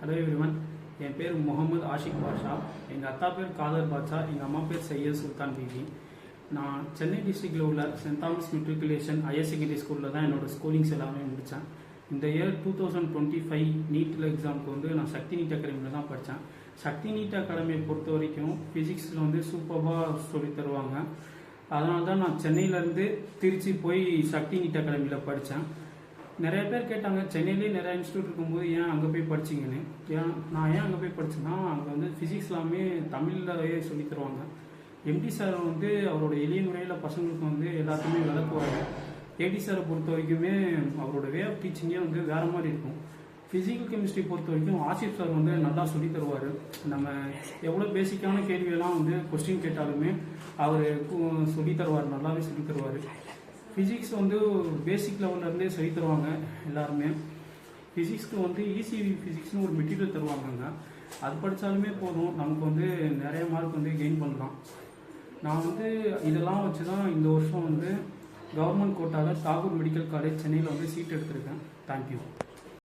Hello everyone, என் பேர் முகமது ஆஷிக் பாஷா. எங்கள் அத்தா பேர் காதர் பாட்ஷா, எங்கள் அம்மா பேர் சையத் சுல்தான் பிபி. நான் சென்னை டிஸ்ட்ரிக்டில் உள்ள Saint Thomas Matriculation Higher Secondary ஸ்கூலில் தான் என்னோடய ஸ்கூலிங்ஸ் எல்லாமே முடித்தேன். இந்த இயர் 2025 நீட்டில் எக்ஸாமுக்கு நான் சக்தி நீட் அகாடமியில் தான் படித்தேன். சக்தி நீட் அகாடமியை பொறுத்த வரைக்கும் ஃபிசிக்ஸில் சூப்பராக சொல்லி தருவாங்க. அதனால தான் நான் சென்னையிலேருந்து திருச்சி போய் சக்தி நீட் அகாடமியில் படித்தேன். நிறைய பேர் கேட்டாங்க, சென்னையிலே நிறைய இன்ஸ்டியூட் இருக்கும்போது ஏன் அங்கே போய் படிச்சிங்கன்னு. நான் ஏன் அங்கே போய் படித்தேன்னா, அங்கே ஃபிசிக்ஸ் எல்லாமே தமிழ்லவே சொல்லி தருவாங்க. எம்டி சார் அவரோட எளிய முறையில் பசங்களுக்கு எல்லாத்தையுமே விளக்குவாங்க. ஏடி சாரை பொறுத்த வரைக்குமே அவரோட வே ஆஃப் டீச்சிங்கே வேறு மாதிரி இருக்கும். ஃபிசிக்கல் கெமிஸ்ட்ரி பொறுத்த வரைக்கும் ஆசிப் சார் நல்லா சொல்லி தருவார். நம்ம எவ்வளோ பேசிக்கான கேள்வியெல்லாம் கொஸ்டின் கேட்டாலுமே அவர் சொல்லி தருவார், நல்லாவே சொல்லி தருவார். ஃபிசிக்ஸ் பேசிக் லெவல்லேருந்தே சொல்லி தருவாங்க எல்லாருமே. ஃபிசிக்ஸ்க்கு ஈஸி ஃபிசிக்ஸ்னு ஒரு மெட்டீரியல் தருவாங்க. அது படித்தாலுமே போதும், நமக்கு நிறைய மார்க் கெயின் பண்ணலாம். நான் இதெல்லாம் வச்சு தான் இந்த வருஷம் கவர்மெண்ட் கோட்டாவில் தாகூர் மெடிக்கல் காலேஜ் சென்னையில் சீட் எடுத்திருக்கேன். தேங்க்யூ.